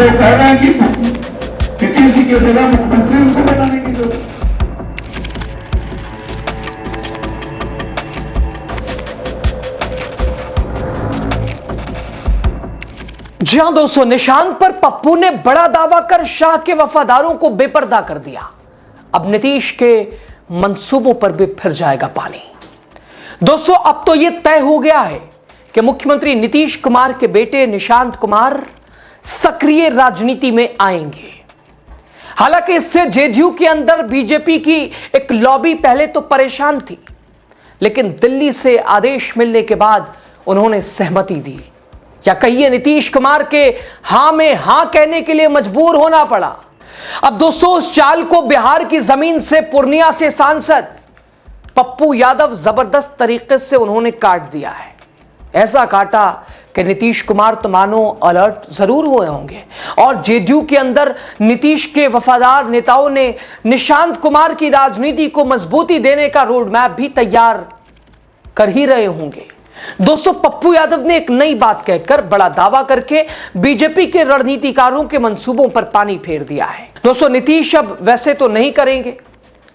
वे कह रहे हैं कि किसी की जगह मुख्यमंत्री उनको बनाने की जरूरत। जी हां दोस्तों, निशांत पर पप्पू ने बड़ा दावा कर शाह के वफादारों को बेपर्दा कर दिया। अब नीतीश के मंसूबों पर भी फिर जाएगा पानी। दोस्तों, अब तो यह तय हो गया है कि मुख्यमंत्री नीतीश कुमार के बेटे निशांत कुमार सक्रिय राजनीति में आएंगे। हालांकि इससे जेडीयू के अंदर बीजेपी की एक लॉबी पहले तो परेशान थी, लेकिन दिल्ली से आदेश मिलने के बाद उन्होंने सहमति दी, या कहिए नीतीश कुमार के हां में हां कहने के लिए मजबूर होना पड़ा। अब दोस्तों, उस चाल को बिहार की जमीन से पूर्णिया से सांसद पप्पू यादव जबरदस्त तरीके से उन्होंने काट दिया है। ऐसा काटा कि नीतीश कुमार तो मानो अलर्ट जरूर हुए होंगे, और जेडीयू के अंदर नीतीश के वफादार नेताओं ने निशांत कुमार की राजनीति को मजबूती देने का रोड मैप भी तैयार कर ही रहे होंगे। दोस्तों, पप्पू यादव ने एक नई बात कहकर बड़ा दावा करके बीजेपी के रणनीतिकारों के मंसूबों पर पानी फेर दिया है। दोस्तों, नीतीश अब वैसे तो नहीं करेंगे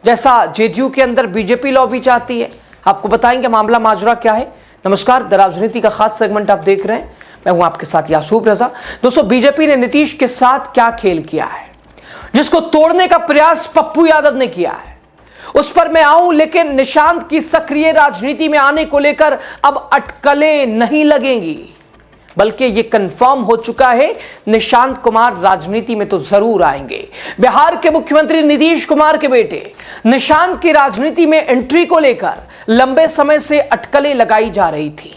जैसा जेडीयू के अंदर बीजेपी लॉबी चाहती है। आपको बताएंगे मामला माजरा क्या है। नमस्कार, द राजनीति का खास सेगमेंट आप देख रहे हैं। मैं हूं आपके साथ यासूब रजा। दोस्तों, बीजेपी ने नीतीश के साथ क्या खेल किया है, जिसको तोड़ने का प्रयास पप्पू यादव ने किया है, उस पर मैं आऊं। लेकिन निशांत की सक्रिय राजनीति में आने को लेकर अब अटकलें नहीं लगेंगी, बल्कि यह कंफर्म हो चुका है निशांत कुमार राजनीति में तो जरूर आएंगे। बिहार के मुख्यमंत्री नीतीश कुमार के बेटे निशांत की राजनीति में एंट्री को लेकर लंबे समय से अटकलें लगाई जा रही थी।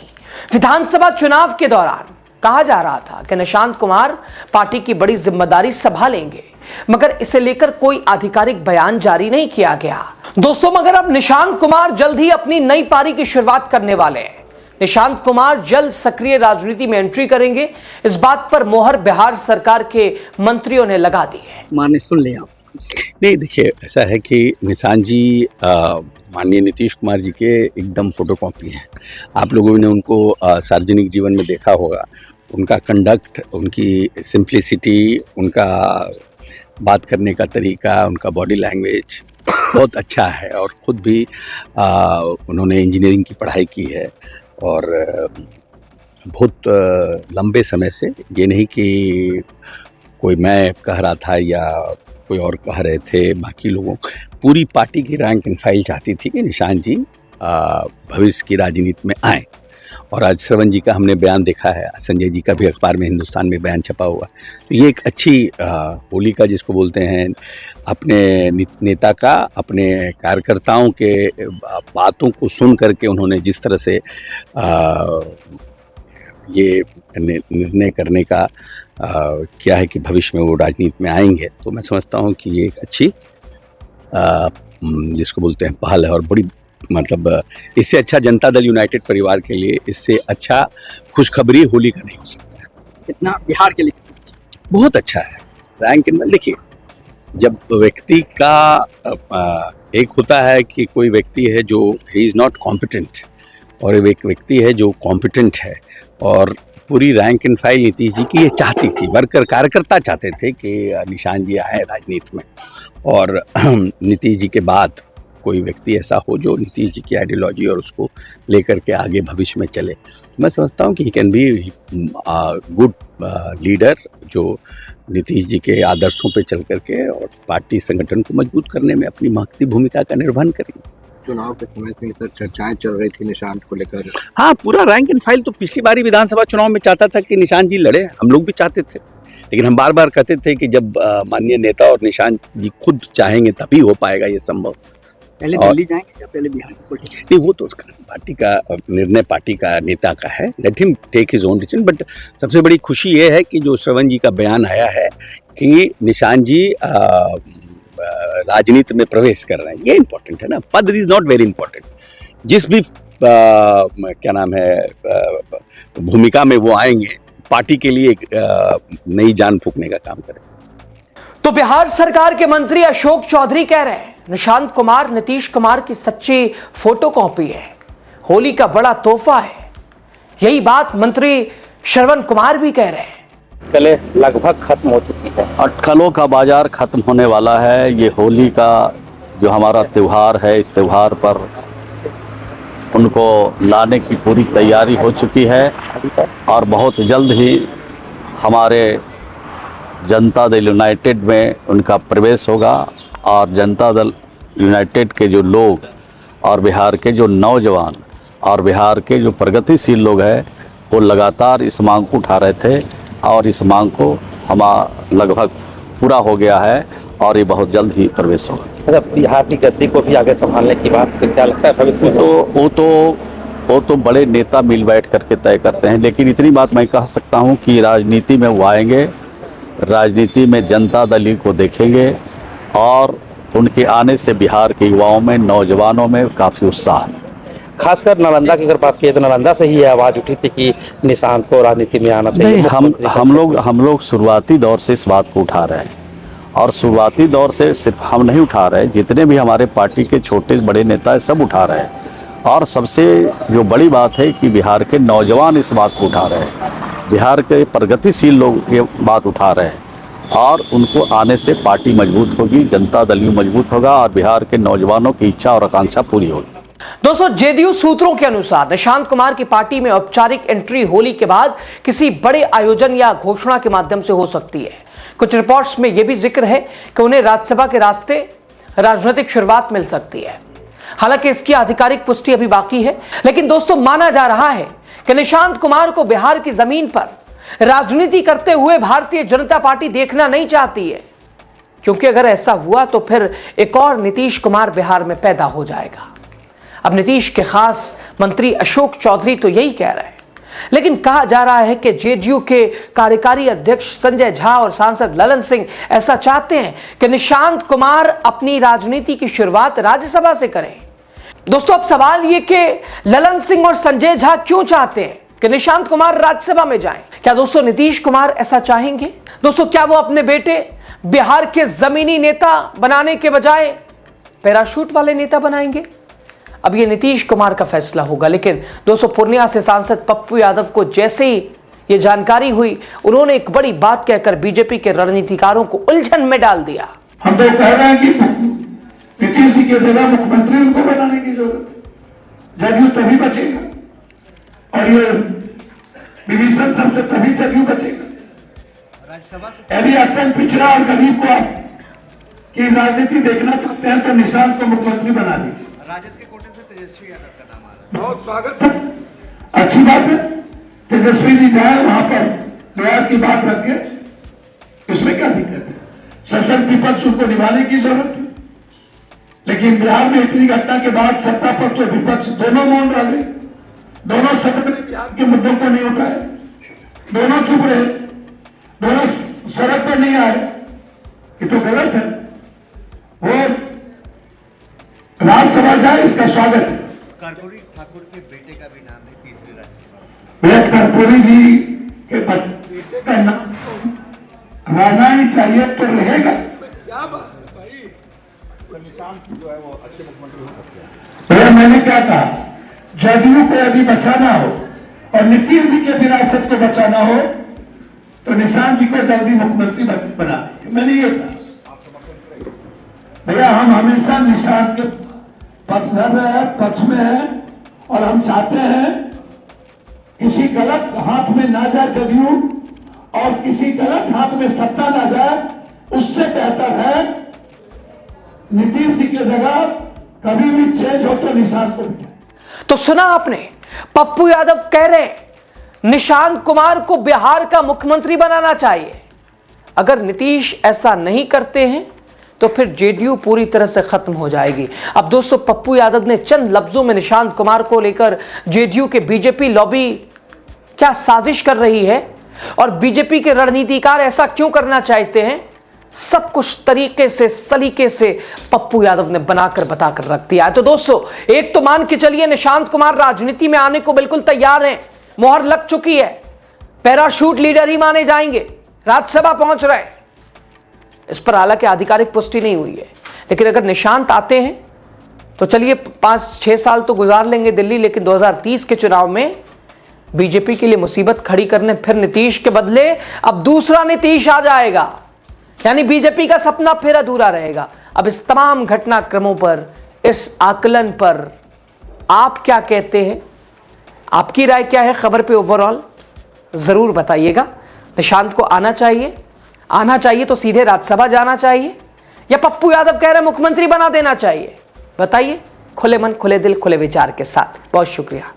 विधानसभा चुनाव के दौरान कहा जा रहा था कि निशांत कुमार पार्टी की बड़ी जिम्मेदारी संभालेंगे, मगर इसे लेकर कोई आधिकारिक बयान जारी नहीं किया गया। दोस्तों, मगर अब निशांत कुमार जल्द ही अपनी नई पारी की शुरुआत करने वाले हैं। निशांत कुमार जल्द सक्रिय राजनीति में एंट्री करेंगे, इस बात पर मोहर बिहार सरकार के मंत्रियों ने लगा दी है। माने सुन लिया नहीं। देखिए, ऐसा है कि निशांत जी माननीय नीतीश कुमार जी के एकदम फोटोकॉपी हैं। आप लोगों ने उनको सार्वजनिक जीवन में देखा होगा। उनका कंडक्ट, उनकी सिंप्लिसिटी, उनका बात करने का तरीका, उनका बॉडी लैंग्वेज बहुत अच्छा है। और ख़ुद भी उन्होंने इंजीनियरिंग की पढ़ाई की है, और बहुत लंबे समय से, ये नहीं कि कोई मैं कह रहा था या कोई और कह रहे थे, बाकी लोगों, पूरी पार्टी की रैंक एंड फाइल चाहती थी कि निशांत जी भविष्य की राजनीति में आएँ। और आज श्रवण जी का हमने बयान देखा है, संजय जी का भी अखबार में, हिंदुस्तान में बयान छपा हुआ। तो ये एक अच्छी होलिका जिसको बोलते हैं, अपने नेता का अपने कार्यकर्ताओं के बातों को सुन करके उन्होंने जिस तरह से ये निर्णय करने का क्या है कि भविष्य में वो राजनीति में आएंगे, तो मैं समझता हूँ कि ये एक अच्छी जिसको बोलते हैं पहल है। और बड़ी मतलब इससे अच्छा जनता दल यूनाइटेड परिवार के लिए इससे अच्छा खुशखबरी होली का नहीं हो सकता है। कितना बिहार के लिए बहुत अच्छा है रैंक। देखिए, जब व्यक्ति का एक होता है कि कोई व्यक्ति है जो ही इज़ नॉट कॉम्पिटेंट, और एक व्यक्ति है जो कॉम्पिटेंट है। और पूरी rank and file Nitish ji की ये चाहती थी, वर्कर कार्यकर्ता चाहते थे कि निशांत जी आए राजनीति में, और नीतीश जी के बाद कोई व्यक्ति ऐसा हो जो नीतीश जी की आइडियोलॉजी और उसको लेकर के आगे भविष्य में चले। मैं समझता हूँ कि he can be good leader, जो नीतीश जी के आदर्शों पे चल करके और पार्टी संगठन को मजबूत करने में अपनी महत्वपूर्ण भूमिका का निर्वहन करेंगे। चुनाव के समय में इधर चर्चाएं चल रही थी निशांत को लेकर। हाँ, पूरा रैंक एंड फाइल तो पिछली बारी विधानसभा चुनाव में चाहता था कि निशांत जी लड़े, हम लोग भी चाहते थे, लेकिन हम बार बार कहते थे कि जब माननीय नेता और निशांत जी खुद चाहेंगे तभी हो पाएगा ये संभव। पहले दिल्ली जाएंगे या पहले बिहार की पॉलिटिक्स? नहीं, वो तो उसका पार्टी का निर्णय, पार्टी का नेता का है, let him take his own decision. But सबसे बड़ी खुशी ये है कि जो श्रवण जी का बयान आया है कि निशांत जी राजनीति में प्रवेश कर रहे हैं, ये इम्पोर्टेंट है ना। पद इज नॉट वेरी इम्पोर्टेंट, जिस भी क्या नाम है भूमिका में वो आएंगे, पार्टी के लिए एक नई जान फूंकने का काम करें। तो बिहार सरकार के मंत्री अशोक चौधरी कह रहे हैं निशांत कुमार नीतीश कुमार की सच्ची फोटोकॉपी है, होली का बड़ा तोहफा है। यही बात मंत्री श्रवण कुमार भी कह रहे हैं। अटकलें लगभग खत्म हो चुकी है। अटकलों का बाजार खत्म होने वाला है। ये होली का जो हमारा त्यौहार है, इस त्यौहार पर उनको लाने की पूरी तैयारी हो चुकी है और बहुत जल्द ही हमारे जनता दल यूनाइटेड में उनका प्रवेश होगा। और जनता दल यूनाइटेड के जो लोग और बिहार के जो नौजवान और बिहार के जो प्रगतिशील लोग हैं, वो लगातार इस मांग को उठा रहे थे और इस मांग को लगभग पूरा हो गया है और ये बहुत जल्द ही प्रवेश होगा। अच्छा, बिहार की गद्दी को भी आगे संभालने की बात, तो क्या लगता है भविष्य में? वो तो बड़े नेता मिल बैठ करके तय करते हैं, लेकिन इतनी बात मैं कह सकता हूँ कि राजनीति में वो आएंगे, राजनीति में जनता दल को देखेंगे और उनके आने से बिहार के युवाओं में, नौजवानों में काफ़ी उत्साह है। खासकर नालंदा की अगर बात की तो नालंदा से ही आवाज़ उठी थी कि निशांत को राजनीति में आना चाहिए। नहीं, हम लोग शुरुआती दौर से इस बात को उठा रहे हैं और शुरुआती दौर से सिर्फ हम नहीं उठा रहे, जितने भी हमारे पार्टी के छोटे बड़े नेता हैं सब उठा रहे हैं। और सबसे जो बड़ी बात है कि बिहार के नौजवान इस बात को उठा रहे हैं, बिहार के प्रगतिशील लोग ये बात उठा रहे हैं और उनको आने से पार्टी मजबूत होगी, जनता दल मजबूत होगा और बिहार के नौजवानों की इच्छा और आकांक्षा पूरी होगी। दोस्तों, जेडीयू सूत्रों के अनुसार निशांत कुमार की पार्टी में औपचारिक एंट्री होली के बाद किसी बड़े आयोजन या घोषणा के माध्यम से हो सकती है। कुछ रिपोर्ट्स में यह भी जिक्र है कि उन्हें राज्यसभा के रास्ते राजनीतिक शुरुआत मिल सकती है। हालांकि इसकी आधिकारिक पुष्टि अभी बाकी है, लेकिन दोस्तों माना जा रहा है कि निशांत कुमार को बिहार की जमीन पर राजनीति करते हुए भारतीय जनता पार्टी देखना नहीं चाहती है, क्योंकि अगर ऐसा हुआ तो फिर एक और नीतीश कुमार बिहार में पैदा हो जाएगा। अब नीतीश के खास मंत्री अशोक चौधरी तो यही कह रहे हैं, लेकिन कहा जा रहा है कि जेडीयू के कार्यकारी अध्यक्ष संजय झा और सांसद ललन सिंह ऐसा चाहते हैं कि निशांत कुमार अपनी राजनीति की शुरुआत राज्यसभा से करें। दोस्तों, अब सवाल यह कि ललन सिंह और संजय झा क्यों चाहते हैं कि निशांत कुमार राज्यसभा में जाएं? क्या दोस्तों नीतीश कुमार ऐसा चाहेंगे? दोस्तों, क्या वो अपने बेटे बिहार के जमीनी नेता बनाने के बजाय पैराशूट वाले नेता बनाएंगे? अब ये नीतीश कुमार का फैसला होगा। लेकिन दोस्तों, पूर्णिया से सांसद पप्पू यादव को जैसे ही ये जानकारी हुई, उन्होंने एक बड़ी बात कहकर बीजेपी के रणनीतिकारों को उलझन में डाल दिया। हम तो कह रहे हैं कि नीतीश जी की जगह मुख्यमंत्री उनको बनाने की जरूरत है। जदयू तभी बचेगा और ये विभीषण सबसे तभी जदयू बचेगा। यदि अत्यंत पिछड़ा और गरीब को आप की राजनीति देखना चाहते हैं तो निशांत को मुख्यमंत्री बना दीजिए। राजद के कोटे से तेजस्वी यादव का नाम आ रहा है। बहुत स्वागत है, अच्छी बात है। तेजस्वी जी जाए वहां पर बिहार की बात रख के, इसमें क्या दिक्कत है? सशक्त विपक्ष उनको निभाने की जरूरत है, लेकिन बिहार में इतनी घटना के बाद सत्ता पक्ष और विपक्ष दोनों मौन रह गए। दोनों सदन में बिहार के मुद्दों को नहीं उठाए, दोनों चुप रहे, दोनों सड़क पर नहीं आए। ये तो गलत है। वो राज्यसभा जाए, इसका स्वागत है। कर्पूरी ठाकुर के बेटे का भी नाम है तीसरी राज्यसभा से। विराट कर्पूरी जी के बेटे का नाम रहना ही चाहिए तो रहेगा। क्या बात है भाई, जो है वो अच्छे मुख्यमंत्री हो सकते हैं। मैंने क्या कहा, जदयू को यदि बचाना हो और नीतीश जी के विरासत को बचाना हो तो निशांत जी को जल्दी मुख्यमंत्री बना देंगे। मैंने ये कहा भैया, हम हमेशा निशांत के पक्षधर है, पक्ष में है और हम चाहते हैं किसी गलत हाथ में ना जाए जदयू और किसी गलत हाथ में सत्ता ना जाए। उससे बेहतर है नीतीश जी की जगह कभी भी चेंज हो तो निशांत को बिठाए। तो सुना आपने, पप्पू यादव कह रहे हैं निशांत कुमार को बिहार का मुख्यमंत्री बनाना चाहिए। अगर नीतीश ऐसा नहीं करते हैं तो फिर जेडीयू पूरी तरह से खत्म हो जाएगी। अब दोस्तों, पप्पू यादव ने चंद लफ्जों में निशांत कुमार को लेकर जेडीयू के बीजेपी लॉबी क्या साजिश कर रही है और बीजेपी के रणनीतिकार ऐसा क्यों करना चाहते हैं, सब कुछ तरीके से सलीके से पप्पू यादव ने बनाकर बताकर रख दिया है। तो दोस्तों, एक तो मान के चलिए निशांत कुमार राजनीति में आने को बिल्कुल तैयार हैं, मोहर लग चुकी है, पैराशूट लीडर ही माने जाएंगे, राज्यसभा पहुंच रहे हैं। इस पर हालांकि आधिकारिक पुष्टि नहीं हुई है, लेकिन अगर निशांत आते हैं तो चलिए 5-6 साल तो गुजार लेंगे दिल्ली, लेकिन 2030 के चुनाव में बीजेपी के लिए मुसीबत खड़ी करने फिर नीतीश के बदले अब दूसरा नीतीश आ जाएगा, यानी बीजेपी का सपना फिर अधूरा रहेगा। अब इस तमाम घटनाक्रमों पर, इस आकलन पर आप क्या कहते हैं? आपकी राय क्या है खबर पे ओवरऑल जरूर बताइएगा। निशांत को आना चाहिए तो सीधे राज्यसभा जाना चाहिए, या पप्पू यादव कह रहे मुख्यमंत्री बना देना चाहिए? बताइए खुले मन, खुले दिल, खुले विचार के साथ। बहुत शुक्रिया।